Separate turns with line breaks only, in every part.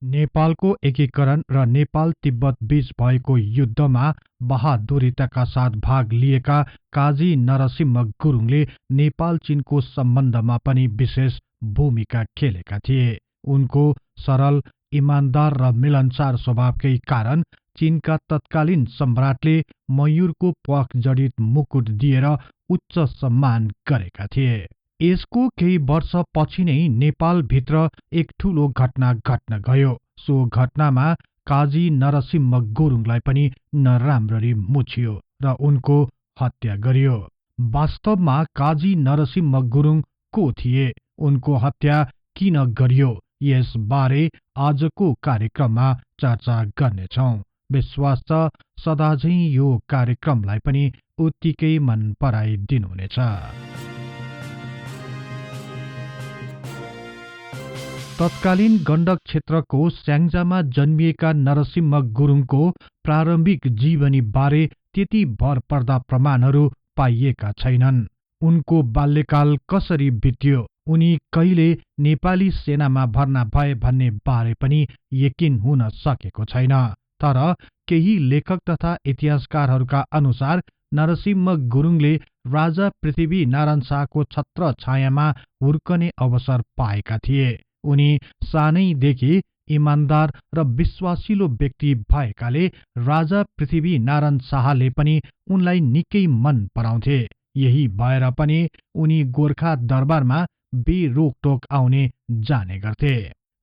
नेपालको एकीकरण र नेपाल तिब्बत बीच भएको युद्धमा बहादुरिताका साथ भाग लिएका काजी नरसिंह गुरुङले नेपाल चीनको सम्बन्धमा पनि विशेष भूमिका खेलेका थिए। उनको सरल, इमानदार र मिलनसार स्वभावकै कारण चीनका तत्कालीन सम्राटले मयूरको प्वाख जडित मुकुट दिएर उच्च सम्मान गरेका थिए। यसको केही वर्ष पछि नै नेपालभित्र एक ठूलो घटना घट्न गयो। सो घटनामा काजी नरसिंह गुरुङलाई पनि नराम्ररी मुछियो र उनको हत्या गरियो। वास्तवमा काजी नरसिंह गुरुङ को थिए, उनको हत्या किन गरियो, यसबारे आजको कार्यक्रममा चर्चा गर्नेछौं। विश्वास छ सदाझै यो कार्यक्रमलाई पनि उत्तिकै मन पराइदिनुहुनेछ। तत्कालीन गण्डक क्षेत्रको स्याङ्जामा जन्मिएका नरसिंह गुरुङको प्रारम्भिक जीवनी बारे त्यति भर पर्दा प्रमाणहरू पाइएका छैनन्। उनको बाल्यकाल कसरी बित्यो, उनी कहिले नेपाली सेनामा भर्ना भए भन्ने बारे पनि यकिन हुन सकेको छैन। तर केही लेखक तथा इतिहासकारहरूका अनुसार नरसिंह गुरुङले राजा पृथ्वी नारायण शाहको छत्र छायामा हुर्कने अवसर पाएका थिए। उनी सानैदेखि इमानदार र विश्वासिलो व्यक्ति भएकाले राजा पृथ्वी नारायण शाहले पनि उनलाई निकै मन पराउँथे। यही भएर पनि उनी गोर्खा दरबारमा बेरोकटोक आउने जाने गर्थे।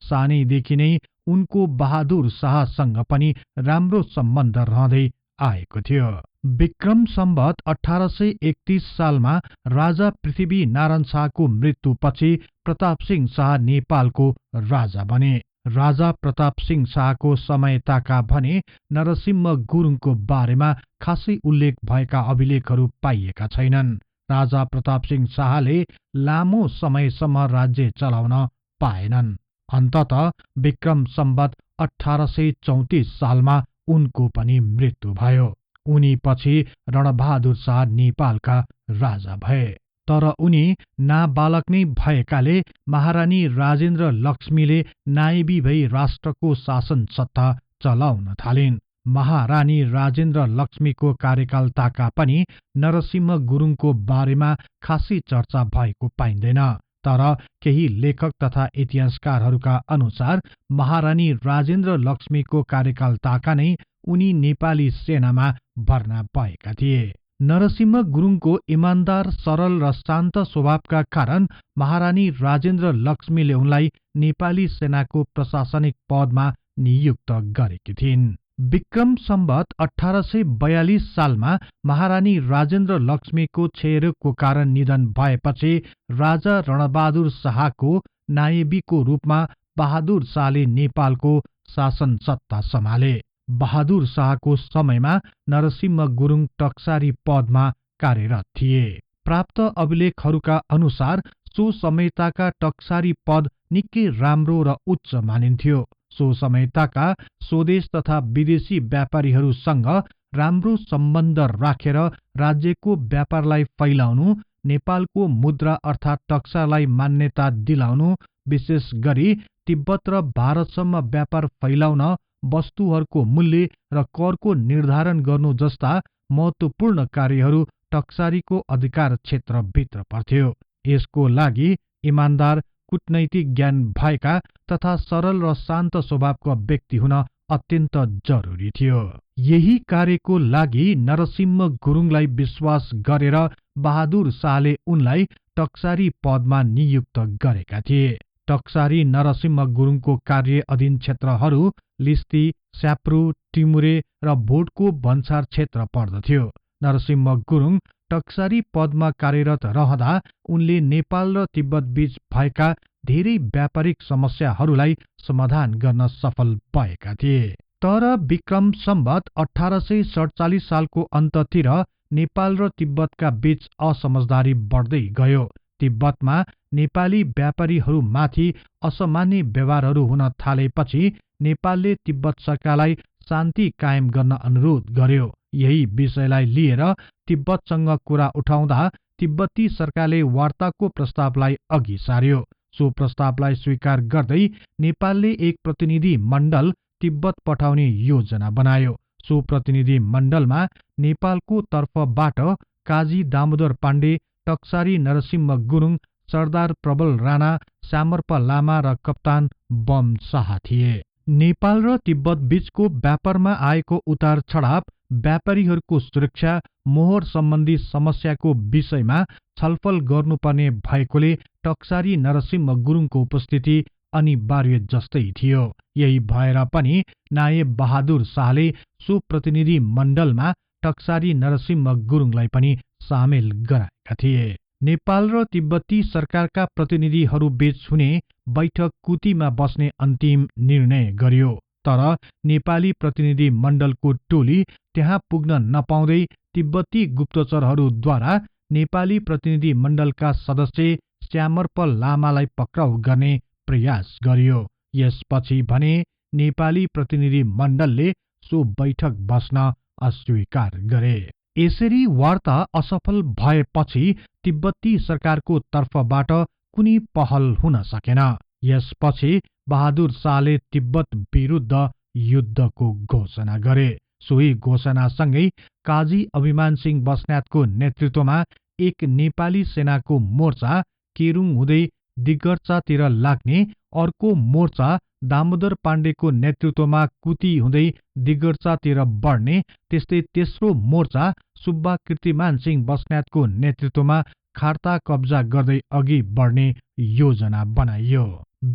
सानैदेखि नै उनको बहादुर शाहसँग पनि राम्रो सम्बन्ध रहँदै आएको थियो। विक्रम सम्वत 1831 सालमा राजा पृथ्वी नारायण शाहको मृत्युपछि प्रताप सिंह शाह नेपालको राजा बने। राजा प्रताप सिंह शाहको समयताका भने नरसिंह गुरुङको बारेमा खासै उल्लेख भएका अभिलेखहरू पाइएका छैनन्। राजा प्रताप सिंह शाहले लामो समयसम्म राज्य चलाउन पाएनन्। अन्ततः विक्रम सम्वत 1834 सालमा उनको पनि मृत्यु भयो। उनी पछि रणबहादुर शाह नेपालका राजा भए। तर उनी नाबालक नै भएकाले महारानी राजेन्द्र लक्ष्मीले नायबी भई राष्ट्रको शासन सत्ता चलाउन थालिन्। महारानी राजेन्द्र लक्ष्मीको कार्यकालताका पनि नरसिंह गुरुङको बारेमा खासै चर्चा भएको पाइँदैन। तर केही लेखक तथा इतिहासकारहरूका अनुसार महारानी राजेन्द्र लक्ष्मीको कार्यकालताका नै उनी नेपाली सेनामा भर्ना भएका थिए। नरसिंह गुरुङको इमानदार, सरल र शान्त स्वभावका कारण महारानी राजेन्द्र लक्ष्मीले उनलाई नेपाली सेनाको प्रशासनिक पदमा नियुक्त गरेकी थिइन्। विक्रम सम्वत 1842 सालमा महारानी राजेन्द्र लक्ष्मीको क्षयरोगको कारण निधन भएपछि राजा रणबहादुर शाहको नायबीको रूपमा बहादुर शाहले नेपालको शासन सत्ता सम्हाले। बहादुर शाहको समयमा नरसिंह गुरुङ टक्सारी पदमा कार्यरत थिए। प्राप्त अभिलेखहरूका अनुसार सो समयताका टक्सारी पद निकै राम्रो र उच्च मानिन्थ्यो। सो समयताका स्वदेश तथा विदेशी व्यापारीहरूसँग राम्रो सम्बन्ध राखेर राज्यको व्यापारलाई फैलाउनु, नेपालको मुद्रा अर्थात् टक्सालाई मान्यता दिलाउनु, विशेष गरी तिब्बत र भारतसम्म व्यापार फैलाउन वस्तुहरूको मूल्य र करको निर्धारण गर्नु जस्ता महत्वपूर्ण कार्यहरू टक्सारीको अधिकार क्षेत्रभित्र पर्थ्यो। यसको लागि इमानदार, कूटनैतिक ज्ञान भएका तथा सरल र शान्त स्वभावका व्यक्ति हुन अत्यन्त जरुरी थियो। यही कार्यको लागि नरसिंह गुरुङलाई विश्वास गरेर बहादुर शाहले उनलाई टक्सारी पदमा नियुक्त गरेका थिए। टक्सारी नरसिंह गुरुङको कार्य अधीन क्षेत्रहरू लिस्ती, स्याप्रू, टिमुरे र भोटको भन्सार क्षेत्र पर्दथ्यो। नरसिंह गुरुङ टक्सारी पदमा कार्यरत रहँदा उनले नेपाल र तिब्बत बीच भएका धेरै व्यापारिक समस्याहरूलाई समाधान गर्न सफल भएका थिए। तर विक्रम सम्वत 1847 सालको अन्ततिर नेपाल र तिब्बतका बीच असमझदारी बढ्दै गयो। तिब्बतमा नेपाली व्यापारीहरूमाथि असामान्य व्यवहारहरू हुन थालेपछि नेपालले तिब्बत सरकारलाई शान्ति कायम गर्न अनुरोध गर्यो। यही विषयलाई लिएर तिब्बतसँग कुरा उठाउँदा तिब्बती सरकारले वार्ताको प्रस्तावलाई अघि सार्यो। सो प्रस्तावलाई स्वीकार गर्दै नेपालले एक प्रतिनिधि मण्डल तिब्बत पठाउने योजना बनायो। सो प्रतिनिधि मण्डलमा नेपालको तर्फबाट काजी दामोदर पाण्डे, टक्सारी नरसिंह गुरुङ, सरदार प्रबल राणा, श्यामर्प लामा र कप्तान बम शाह थिए। नेपाल र तिब्बत बीचको व्यापारमा आएको उतार चढाव, व्यापारीहरूको सुरक्षा, मोहर सम्बन्धी समस्याको विषयमा छलफल गर्नुपर्ने भएकोले टक्सारी नरसिंह गुरुङको उपस्थिति अनिवार्य जस्तै थियो। यही भएर पनि नायब बहादुर शाहले सो प्रतिनिधि मण्डलमा टक्सारी नरसिंह गुरुङलाई पनि सामेल गराएका थिए। नेपाल र तिब्बती सरकारका प्रतिनिधिहरूबीच हुने बैठक कुतीमा बस्ने अन्तिम निर्णय गरियो। तर नेपाली प्रतिनिधि मण्डलको टोली त्यहाँ पुग्न नपाउँदै तिब्बती गुप्तचरहरूद्वारा नेपाली प्रतिनिधि मण्डलका सदस्य श्यामर्प लामालाई पक्राउ गर्ने प्रयास गरियो। यसपछि भने नेपाली प्रतिनिधि मण्डलले सो बैठक बस्न अस्वीकार गरे। यसरी वार्ता असफल भएपछि तिब्बती सरकारको तर्फबाट कुनै पहल हुन सकेन। यसपछि बहादुर शाहले तिब्बत विरुद्ध युद्धको घोषणा गरे। सोही घोषणासँगै काजी अभिमान सिंह बस्नेतको नेतृत्वमा एक नेपाली सेनाको मोर्चा केरुङ हुँदै दिगर्चातिर लाग्ने, अर्को मोर्चा दामोदर पाण्डेको नेतृत्वमा कुती हुँदै दिगर्चातिर बढ्ने, त्यस्तै तेस्रो मोर्चा सुब्बा कीर्तिमान सिंह बस्नेतको नेतृत्वमा खार्ता कब्जा गर्दै अघि बढ्ने योजना बनाइयो।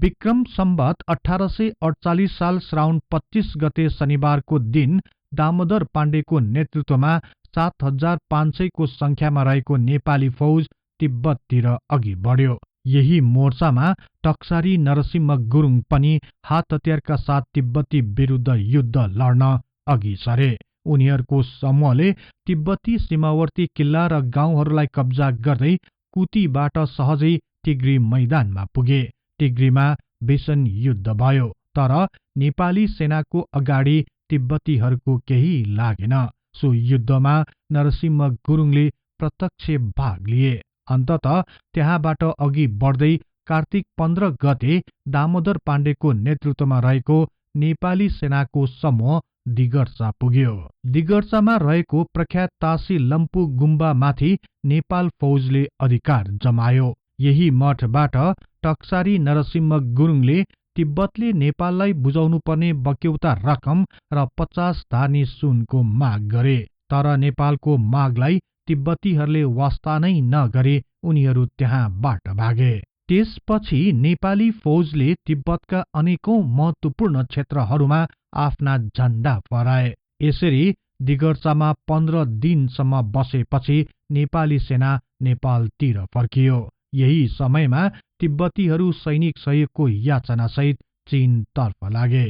विक्रम सम्वत 1848 साल श्रावण 25 गते शनिबारको दिन दामोदर पाण्डेको नेतृत्वमा 7500 को संख्यामा रहेको नेपाली फौज तिब्बततिर अघि बढ्यो। यही मोर्चामा टक्सारी नरसिंह गुरुङ पनि हात हतियारका साथ तिब्बती विरुद्ध युद्ध लड्न अघि सरे। उनीहरूको समूहले तिब्बती सीमावर्ती किल्ला र गाउँहरूलाई कब्जा गर्दै कुतीबाट सहजै टिग्री मैदानमा पुगे। टिग्रीमा भीषण युद्ध भयो, तर नेपाली सेनाको अगाडि तिब्बतीहरूको केही लागेन। सो युद्धमा नरसिंह गुरुङले प्रत्यक्ष भाग लिए। अन्ततः त्यहाँबाट अघि बढ्दै कार्तिक 15 गते दामोदर पाण्डेको नेतृत्वमा रहेको नेपाली सेनाको समूह दिगर्चा पुग्यो। दिगर्चामा रहेको प्रख्यात तासी लम्पू गुम्बामाथि नेपाल फौजले अधिकार जमायो। यही मठबाट टक्सारी नरसिंह गुरुङले तिब्बतले नेपाललाई बुझाउनुपर्ने बक्यौता रकम र 50 धानी सुनको माग गरे। तर नेपालको मागलाई तिब्बतीहरूले वास्ता नै नगरे उनीहरू त्यहाँबाट भागे। त्यसपछि नेपाली फौजले तिब्बतका अनेकौं महत्वपूर्ण क्षेत्रहरूमा आफ्ना झण्डा फहराए। यसरी दिगर्चामा 15 दिनसम्म बसेपछि नेपाली सेना नेपालतिर फर्कियो। यही समयमा तिब्बतीहरू सैनिक सहयोगको याचनासहित चीनतर्फ लागे।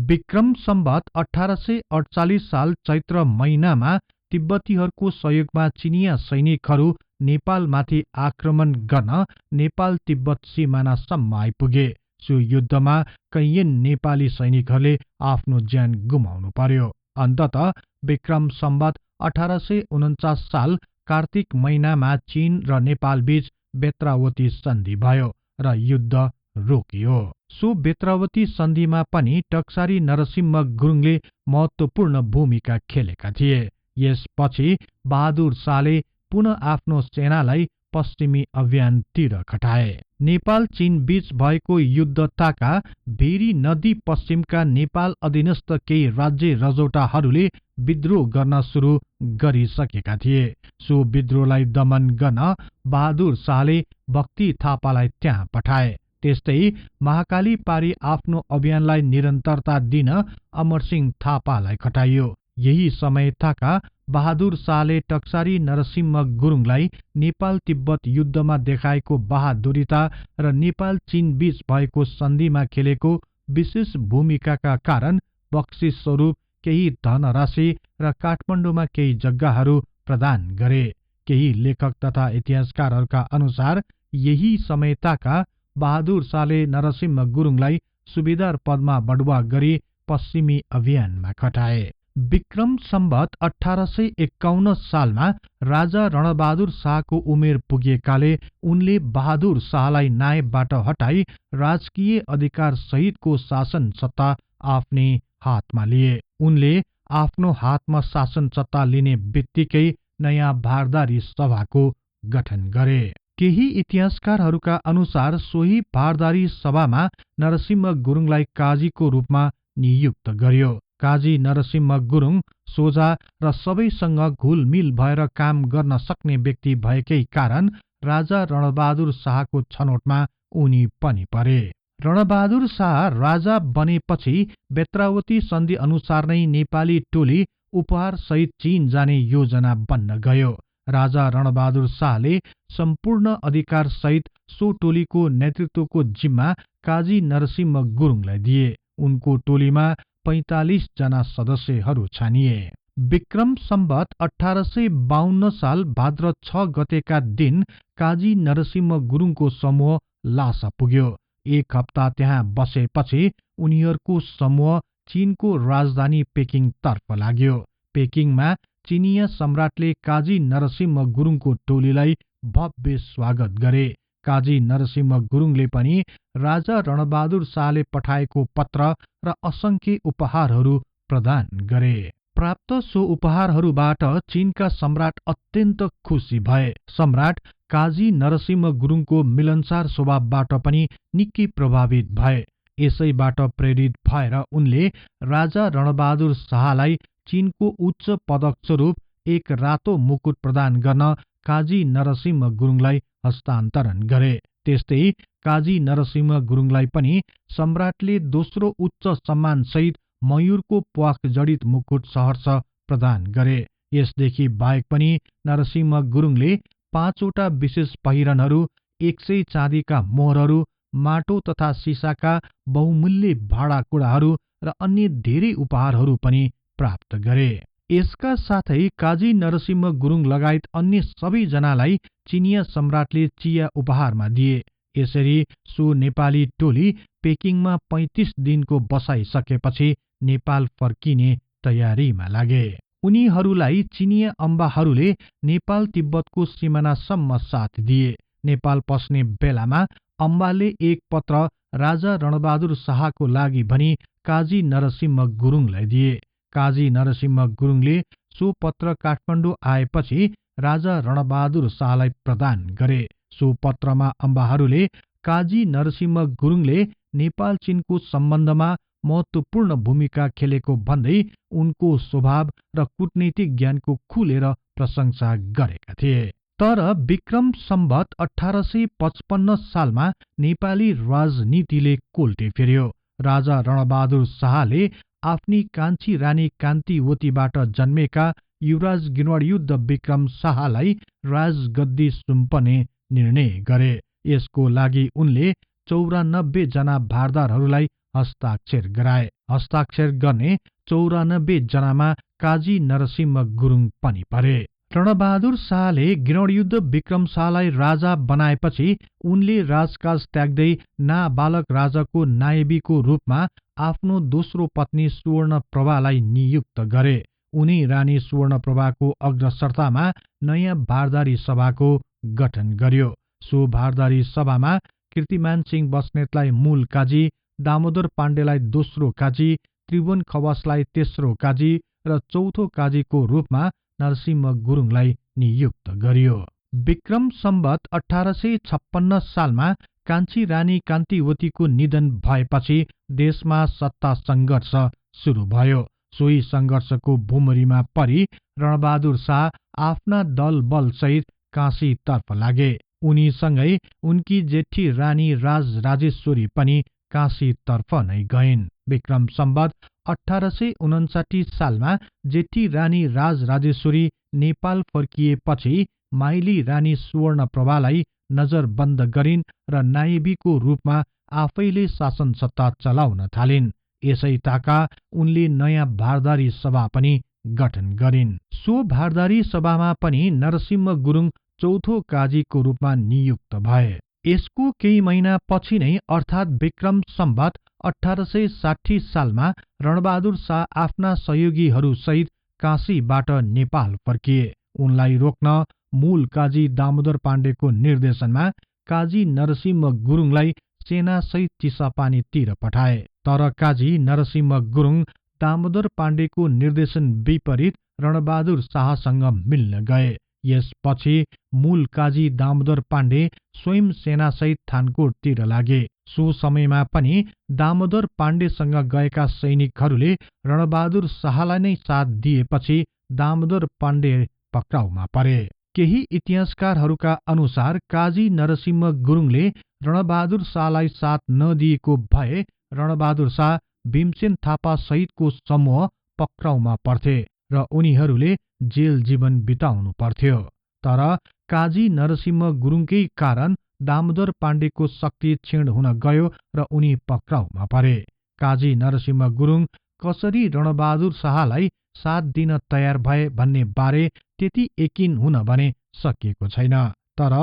विक्रम सम्वत 1848 साल चैत्र महिनामा तिब्बतीहरूको सहयोगमा चिनिया सैनिकहरू नेपालमाथि आक्रमण गर्न नेपाल तिब्बत सीमानासम्म आइपुगे। सो युद्धमा कैयन नेपाली सैनिकहरूले आफ्नो ज्यान गुमाउनु पर्यो। अन्ततः विक्रम सम्वत 1849 साल कार्तिक महिनामा चीन र नेपाल बीच बेत्रावती सन्धि भयो र युद्ध रोकियो। सो बेत्रावती सन्धिमा पनि टक्सारी नरसिंह गुरुङले महत्वपूर्ण भूमिका खेलेका थिए। यसपछि बहादुर शाहले पुनः आफ्नो सेनालाई पश्चिमी अभियानतिर खटाए। नेपाल चीन बीच भएको युद्ध ताका भेरी नदी पश्चिमका नेपाल अधीनस्थ केही राज्य रजौटाहरूले विद्रोह गर्न सुरु गरिसकेका थिए। सो विद्रोहलाई दमन गर्न बहादुर शाहले भक्ति थापालाई त्यहाँ पठाए। त्यस्तै महाकाली पारी आफ्नो अभियानलाई निरन्तरता दिन अमरसिंह थापालाई खटाइयो। यही समय ताका बहादुर शाहले टक्सारी नरसिंह गुरुङलाई नेपाल तिब्बत युद्धमा देखाएको बहादुरिता र नेपाल चीन बीच भएको सन्धिमा खेलेको विशेष भूमिकाका कारण बक्सिस स्वरूप केही धनराशि र काठमाडौँमा केही जग्गाहरू प्रदान गरे। केही लेखक तथा इतिहासकारहरूका अनुसार यही समय ताका बहादुर शाहले नरसिंह गुरुङलाई सुबेदार पदमा बढुवा गरी पश्चिमी अभियानमा खटाए। विक्रम सम्वत 1851 सालमा राजा रणबहादुर शाहको उमेर पुगेकाले उनले बहादुर शाहलाई नायबबाट हटाई राजकीय अधिकार सहितको शासन सत्ता आफ्नै हातमा लिए। उनले आफ्नो हातमा शासन सत्ता लिने बित्तिकै नयाँ भारदारी सभाको गठन गरे। केही इतिहासकारहरूका अनुसार सोही भारदारी सभामा नरसिंह गुरुङलाई काजीको रूपमा नियुक्त गर्यो। काजी नरसिंह गुरुङ सोझा र सबैसँग घुलमिल भएर काम गर्न सक्ने व्यक्ति भएकै कारण राजा रणबहादुर शाहको छनौटमा उनी पनि परे। रणबहादुर शाह राजा बनेपछि बेत्रावती सन्धि अनुसार नै नेपाली टोली उपहार सहित चीन जाने योजना बन्न गयो। राजा रणबहादुर शाहले सम्पूर्ण अधिकार सहित सो टोलीको नेतृत्वको जिम्मा काजी नरसिंह गुरुङलाई दिए। उनको टोलीमा 45 जना सदस्यहरू छानिए। विक्रम सम्वत 1852 साल भाद्र 6 गतेका दिन काजी नरसिंह गुरुङको समूह लासा पुग्यो। एक हप्ता त्यहाँ बसेपछि उनीहरूको समूह चीनको राजधानी पेकिङ तर्फ लाग्यो। पेकिङमा चीनिया सम्राटले काजी नरसिंह गुरुङको टोलीलाई भव्य स्वागत गरे। काजी नरसिंह गुरुङले पनि राजा रणबहादुर शाहले पठाएको पत्र र असंख्य उपहारहरू प्रदान गरे। प्राप्त सो उपहारहरूबाट चीनका सम्राट अत्यन्त खुसी भए। सम्राट काजी नरसिंह गुरुङको मिलनसार स्वभावबाट पनि निकै प्रभावित भए। यसैबाट प्रेरित भएर उनले राजा रणबहादुर शाहलाई चीनको उच्च पदक स्वरूप एक रातो मुकुट प्रदान गर्न काजी नरसिंह गुरुङलाई हस्तान्तरण गरे। त्यस्तै काजी नरसिंह गुरुङलाई पनि सम्राटले दोस्रो उच्च सम्मानसहित मयूरको प्वाख जडित मुकुट सहर्ष प्रदान गरे। यसदेखि बाहेक पनि नरसिंह गुरुङले 5 वटा विशेष पहिरनहरू, 100 चाँदीका मोहरहरू, माटो तथा सिसाका बहुमूल्य भाँडाकुँडाहरू र अन्य धेरै उपहारहरू पनि प्राप्त गरे। यसका साथै काजी नरसिंह गुरुङ लगायत अन्य सबैजनालाई चीनिया सम्राटले चिया उपहारमा दिए। यसरी सो नेपाली टोली पेकिङमा 35 दिनको बसाइसकेपछि नेपाल फर्किने तयारीमा लागे। उनीहरूलाई चीनिया अम्बाहरूले नेपाल तिब्बतको सिमानासम्म साथ दिए। नेपाल पस्ने बेलामा अम्बाले एक पत्र राजा रणबहादुर शाहको लागि भनी काजी नरसिंह गुरुङलाई दिए। काजी नरसिंह गुरुङले सो पत्र काठमाडौँ आएपछि राजा रणबहादुर शाहलाई प्रदान गरे। सो पत्रमा अम्बाहरूले काजी नरसिंह गुरुङले नेपाल चीनको सम्बन्धमा महत्वपूर्ण भूमिका खेलेको भन्दै उनको स्वभाव र कूटनैतिक ज्ञानको खुलेर प्रशंसा गरेका थिए। तर विक्रम सम्वत 1855 सालमा नेपाली राजनीतिले कोल्टे फेर्यो। राजा रणबहादुर शाहले आफ्नी कान्छी रानी कान्तिवतीबाट जन्मेका युवराज गिर्वाणयुद्ध विक्रम शाहलाई राजगद्दी सुम्पने निर्णय गरे। यसको लागि उनले 94 जना भारदारहरूलाई हस्ताक्षर गराए। हस्ताक्षर गर्ने 94 जनामा काजी नरसिंह गुरुङ पनि परे। रणबहादुर शाहले गिर्वाणयुद्ध विक्रम शाहलाई राजा बनाएपछि उनले राजकाज त्याग्दै नाबालक राजाको नायबीको रूपमा आफ्नो दोस्रो पत्नी सुवर्णप्रभालाई नियुक्त गरे। उनी रानी सुवर्णप्रभाको अग्रसरतामा नयाँ भारदारी सभाको गठन गर्यो। सो भारदारी सभामा कीर्तिमान सिंह बस्नेतलाई मूल काजी, दामोदर पाण्डेलाई दोस्रो काजी, त्रिभुवन खवासलाई तेस्रो काजी र चौथो काजीको रूपमा नरसिंह गुरुङलाई नियुक्त गरियो। विक्रम सम्वत 1856 सालमा कान्छी रानी कान्तिवतीको निधन भएपछि देशमा सत्ता संघर्ष सुरु भयो। सोही संघर्षको भुमरीमा परि रणबहादुर शाह आफ्ना दल बलसहित काशीतर्फ लागे। उनीसँगै उनकी जेठी रानी राजराजेश्वरी पनि काशीतर्फ नै गइन्। विक्रम सम्वत 1859 सालमा जेठी रानी राजराजेश्वरी नेपाल फर्किएपछि माइली रानी सुवर्णप्रभालाई नजरबन्द गरिन् र नायबीको रूपमा आफैले शासन सत्ता चलाउन थालिन्। यसै ताका उनले नयाँ भारदारी सभा पनि गठन गरिन्। सो भारदारी सभामा पनि नरसिंह गुरुङ चौथो काजीको रूपमा नियुक्त भए। यसको केही महिना पछि नै अर्थात् विक्रम सम्वत 1860 सालमा रणबहादुर शाह आफ्ना सहयोगीहरूसहित काशीबाट नेपाल फर्किए। उनलाई रोक्न मूल काजी दामोदर पाण्डेको निर्देशनमा काजी नरसिंह गुरुङलाई सेनासहित चिसापानीतिर पठाए। तर काजी नरसिंह गुरुङ दामोदर पाण्डेको निर्देशन विपरीत रणबहादुर शाहसँग मिल्न गए। यसपछि मूल काजी दामोदर पाण्डे स्वयं सेनासहित थानकोटतिर लागे। सो समयमा पनि दामोदर पाण्डेसँग गएका सैनिकहरूले रणबहादुर शाहलाई नै साथ दिएपछि दामोदर पाण्डे पक्राउमा परे। केही इतिहासकारहरूका अनुसार काजी नरसिंह गुरुङले रणबहादुर शाहलाई साथ नदिएको भए रणबहादुर शाह भीमसेन थापा सहितको समूह पक्राउमा पर्थे र उनीहरूले जेल जीवन बिताउनु पर्थ्यो। तर काजी नरसिंह गुरुङकै कारण दामोदर पाण्डेको शक्ति क्षीण हुन गयो र उनी पक्राउमा परे। काजी नरसिंह गुरुङ कसरी रणबहादुर शाहलाई साथ दिन तयार भए भन्ने बारे त्यति यकिन हुन भने सकिएको छैन। तर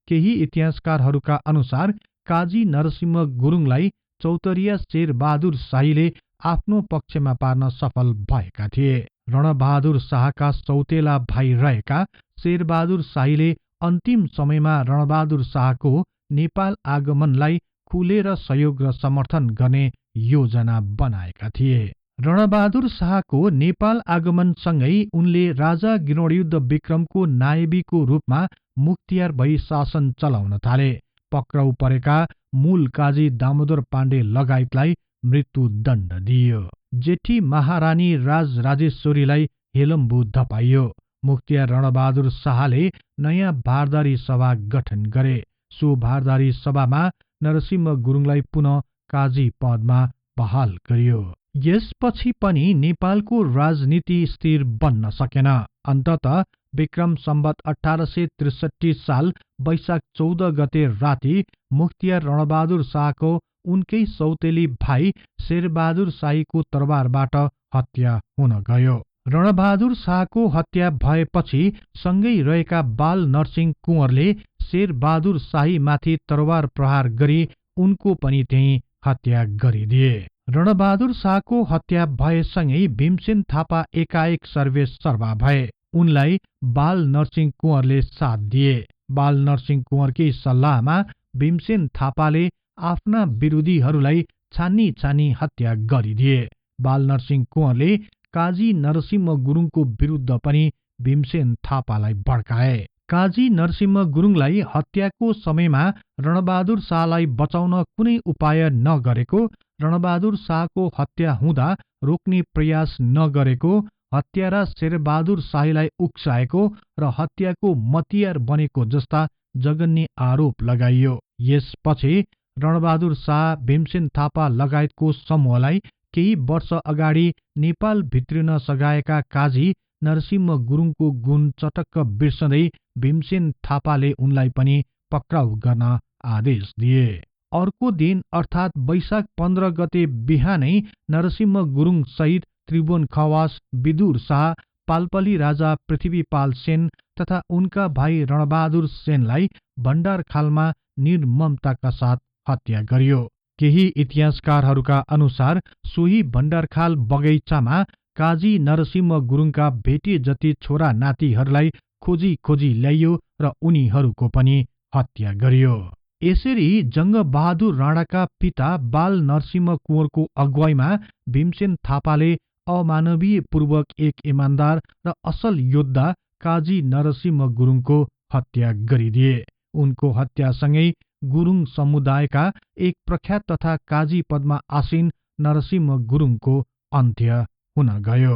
केही इतिहासकारहरूका अनुसार काजी नरसिंह गुरुङलाई चौतरिया शेरबहादुर शाहीले आफ्नो पक्षमा पार्न सफल भएका थिए। रणबहादुर शाहका सौतेला भाइ रहेका शेरबहादुर शाहीले अन्तिम समयमा रणबहादुर शाहको नेपाल आगमनलाई खुलेर सहयोग र समर्थन गर्ने योजना बनाएका थिए। रणबहादुर शाहको नेपाल आगमनसँगै उनले राजा गिरिडयुद्ध विक्रमको नायबीको रूपमा मुख्तियार भई शासन चलाउन थाले। पक्राउ परेका मूल काजी दामोदर पाण्डे लगायतलाई मृत्युदण्ड दिइयो। जेठी महारानी राजराजेश्वरीलाई हेलम्बु धपाइयो। मुख्तियार रणबहादुर शाहले नयाँ भारदारी सभा गठन गरे। सो भारदारी सभामा नरसिंह गुरुङलाई पुनः काजी पदमा बहाल गरियो। यसपछि पनि नेपालको राजनीति स्थिर बन्न सकेन। अन्ततः विक्रम सम्वत 1863 साल वैशाख 14 गते राति मुख्तियार रणबहादुर शाहको उनकै सौतेली भाइ शेरबहादुर शाहीको तरबारबाट हत्या हुन गयो। रणबहादुर शाहको हत्या भएपछि सँगै रहेका बाल नरसिंह कुँवरले शेरबहादुर शाहीमाथि तरबार प्रहार गरी उनको पनि त्यही हत्या गरिदिए। रणबहादुर शाहको हत्या भएसँगै भीमसेन थापा एकाएक सर्वेसर्वा भए। उनलाई बाल नरसिंह कुँवरले साथ दिए। बाल नरसिंह कुँवरकै सल्लाहमा भीमसेन थापाले आफ्ना विरोधीहरूलाई छानी छानी हत्या गरिदिए। बाल नरसिंह कुँवरले काजी नरसिंह गुरुङको विरुद्ध पनि भीमसेन थापालाई भड्काए। काजी नरसिंह गुरुङलाई हत्याको समयमा रणबहादुर शाहलाई बचाउन कुनै उपाय नगरेको, रणबहादुर शाहको हत्या हुँदा रोक्ने प्रयास नगरेको, हत्यारा शेरबहादुर शाहीलाई उक्साएको र हत्याको मतियार बनेको जस्ता जघन्य आरोप लगाइयो। यसपछि रणबहादुर शाह भीमसेन थापा लगायतको समूहलाई केही वर्ष अगाडि नेपाल भित्रिन सघाएका काजी नरसिंह गुरुङको गुण चटक्क बिर्सदै भीमसेन थापाले उनलाई पनि पक्राउ गर्न आदेश दिए। अर्को दिन अर्थात् वैशाख 15 गते बिहानै नरसिंह गुरुङ सहित त्रिभुवन खवास, विदुर शाह, पाल्पली राजा पृथ्वीपाल सेन तथा उनका भाइ रणबहादुर सेनलाई भण्डारखालमा निर्ममताका साथ हत्या गरियो। केही इतिहासकारहरूका अनुसार सोही भण्डारखाल बगैँचामा काजी नरसिंह गुरुङका भेटे जति छोरा नातिहरूलाई खोजी खोजी ल्याइयो र उनीहरूको पनि हत्या गरियो। यसरी जङ्गबहादुर राणाका पिता बाल नरसिंह कुँवरको अगुवाईमा भीमसेन थापाले अमानवीय पूर्वक एक इमान्दार र असल योद्धा काजी नरसिंह गुरुङको हत्या गरिदिए। उनको हत्यासँगै गुरुङ समुदायका एक प्रख्यात तथा काजी पदमा आसीन नरसिंह गुरुङको अन्त्य हुन गयो।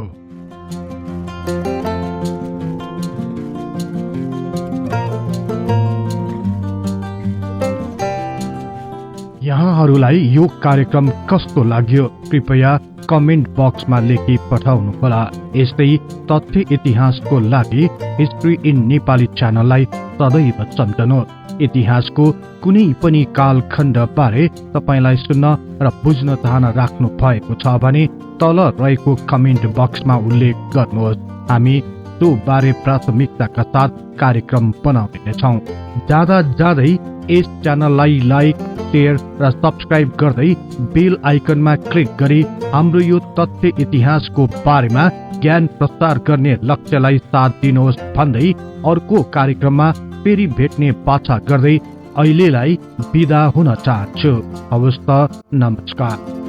यहाँहरूलाई यो कार्यक्रम कस्तो लाग्यो कृपया कमेन्ट बक्समा लेखी पठाउनुहोला। यस्तै तथ्य इतिहासको लागि हिस्ट्री इन नेपाली च्यानललाई सदैव सम्झनुहोस्। इतिहासको कुनै पनि कालखण्ड बारे तपाईलाई सुन्न र बुझ्न चाहना राख्नु भएको छ भने तल रहेको कमेन्ट बक्समा उल्लेख गर्नुहोस्। हामी सो बारे प्राथमिकताका साथ कार्यक्रम बनाउने नै छौं। जाँदा जाँदै यस च्यानललाई लाइक, शेयर र सब्स्क्राइब गर्दै बेल आइकनमा क्लिक गरी हाम्रो यो तथ्य इतिहासको बारेमा ज्ञान प्रसार गर्ने लक्ष्यलाई साथ दिनुहोस् भन्दै अर्को कार्यक्रममा फेरि भेट्ने बाचा गर्दै अहिलेलाई बिदा हुन चाहन्छु। हवस् त, नमस्कार।